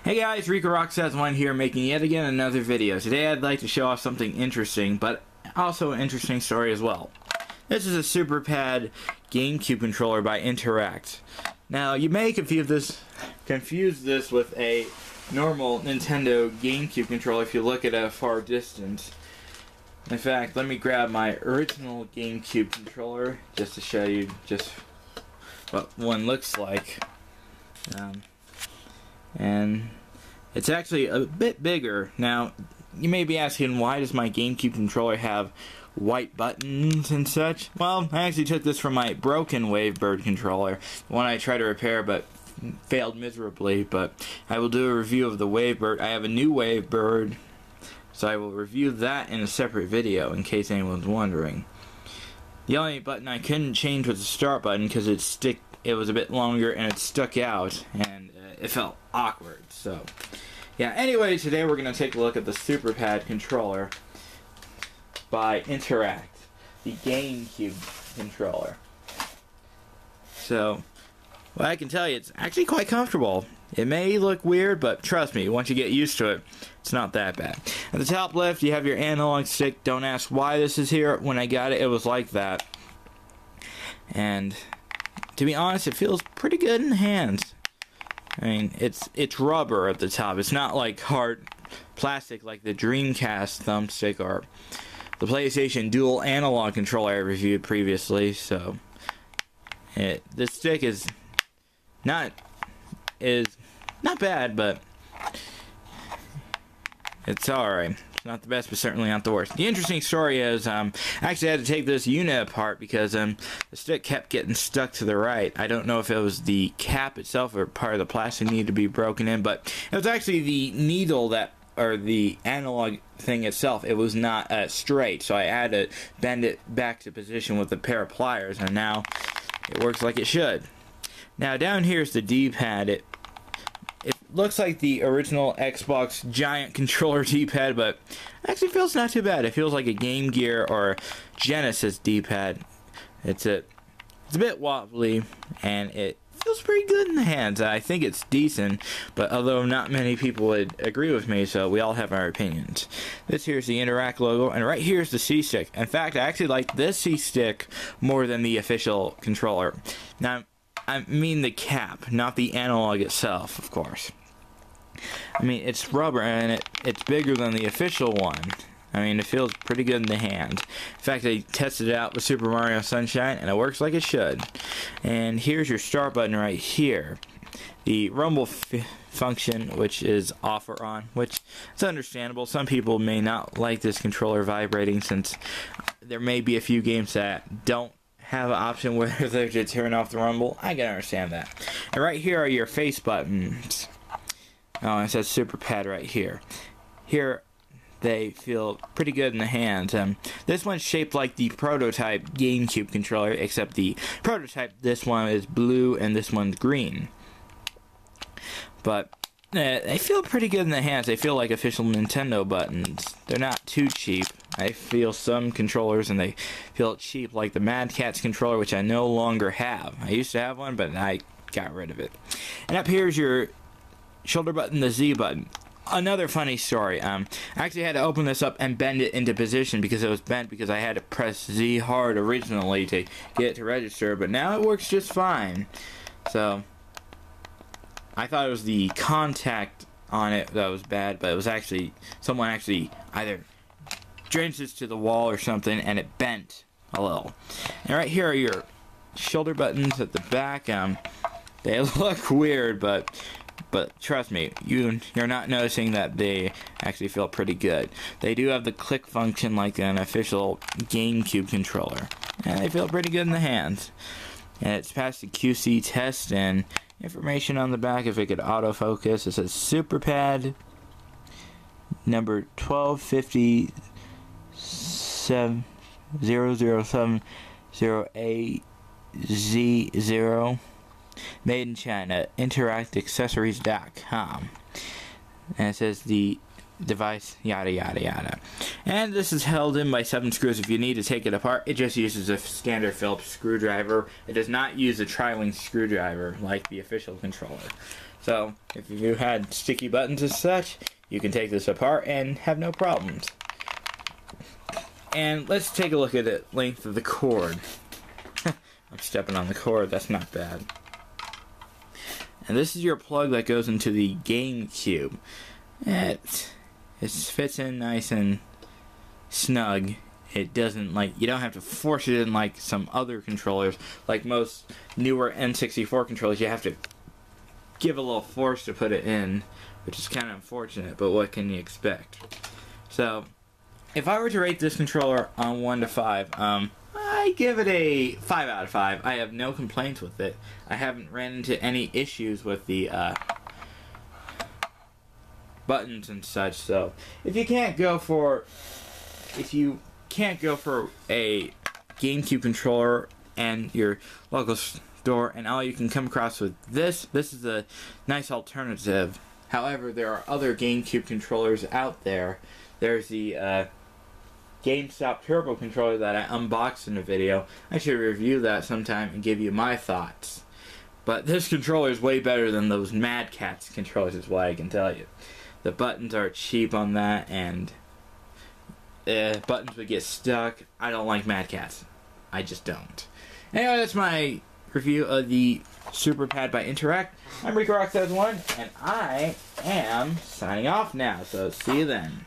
Hey guys, Rico Rock71 here, making yet again another video. Today I'd like to show off something interesting, but also an interesting story as well. This is a Super Pad Gamecube controller by Interact. Now, you may confuse this with a normal Nintendo GameCube controller if you look at a far distance. In fact, let me grab my original GameCube controller just to show you just what one looks like. And it's actually a bit bigger. Now, you may be asking, why does my GameCube controller have white buttons and such? Well, I actually took this from my broken Wavebird controller, the one I tried to repair but failed miserably. But I will do a review of the Wavebird. I have a new Wavebird, so I will review that in a separate video in case anyone's wondering. The only button I couldn't change was the start button because it was a bit longer and it stuck out and it felt awkward. So yeah, anyway, today we're going to take a look at the Super Pad controller by Interact, the GameCube controller. So, well, I can tell you, it's actually quite comfortable. It may look weird, but trust me, once you get used to it, it's not that bad. At the top left, you have your analog stick. Don't ask why this is here. When I got it, it was like that. And to be honest, it feels pretty good in the hands. I mean, it's rubber at the top. It's not like hard plastic like the Dreamcast thumbstick or the PlayStation dual analog controller I reviewed previously. So this stick is not bad, but it's alright. It's not the best, but certainly not the worst. The interesting story is, I actually had to take this unit apart because the stick kept getting stuck to the right. I don't know if it was the cap itself or part of the plastic needed to be broken in, but it was actually the needle or the analog thing itself. It was not straight, so I had to bend it back to position with a pair of pliers, and now it works like it should. Now down here is the D-pad. It looks like the original Xbox giant controller D-pad, but actually feels not too bad. It feels like a Game Gear or Genesis D-pad. It's a bit wobbly, and it feels pretty good in the hands. I think it's decent, but although not many people would agree with me, so we all have our opinions. This here's the Interact logo, and right here's the C-stick. In fact, I actually like this C-stick more than the official controller. Now, I mean the cap, not the analog itself, of course. I mean, it's rubber, and it's bigger than the official one. I mean, it feels pretty good in the hand. In fact, I tested it out with Super Mario Sunshine, and it works like it should. And here's your start button right here. The rumble function, which is off or on, which is understandable. Some people may not like this controller vibrating, since there may be a few games that don't have an option whether to turn off the rumble. I can understand that. And right here are your face buttons. Oh, it says Super Pad right here. Here, they feel pretty good in the hands. This one's shaped like the prototype GameCube controller, except the prototype, this one is blue and this one's green. But they feel pretty good in the hands. They feel like official Nintendo buttons. They're not too cheap. I feel some controllers and they feel cheap, like the Mad Catz controller, which I no longer have. I used to have one, but I got rid of it. And up here is your shoulder button, the Z button. Another funny story. I actually had to open this up and bend it into position because it was bent because I had to press Z hard originally to get it to register, but now it works just fine. So I thought it was the contact on it that was bad, but it was actually someone actually either drenched this to the wall or something and it bent a little. And right here are your shoulder buttons at the back. They look weird, but trust me, you're not noticing that they actually feel pretty good. They do have the click function like an official GameCube controller, and they feel pretty good in the hands. And it's passed the QC test, and information on the back, if it could autofocus, it says Super Pad number 12500708Z0, made in China, interactaccessories.com. And it says the device, yada yada yada. And this is held in by 7 screws. If you need to take it apart, it just uses a standard Phillips screwdriver. It does not use a tri-link screwdriver like the official controller. So, if you had sticky buttons as such, you can take this apart and have no problems. And let's take a look at the length of the cord. I'm stepping on the cord, that's not bad. And this is your plug that goes into the GameCube. It fits in nice and snug. It doesn't, like, you don't have to force it in like some other controllers. Like most newer N64 controllers, you have to give a little force to put it in, which is kind of unfortunate, but what can you expect? So, if I were to rate this controller on 1 to 5, I give it a 5 out of 5. I have no complaints with it. I haven't ran into any issues with the buttons and such. So, if you can't go for a GameCube controller and your local store, and all you can come across with this is a nice alternative. However, there are other GameCube controllers out there. There's the GameStop Turbo controller that I unboxed in a video. I should review that sometime and give you my thoughts. But this controller is way better than those Mad Catz controllers, is what I can tell you. The buttons are cheap on that, and buttons would get stuck. I don't like Mad Catz. I just don't. Anyway, that's my review of the Super Pad by Interact. I'm Rico Rock 1, and I am signing off now, so see you then.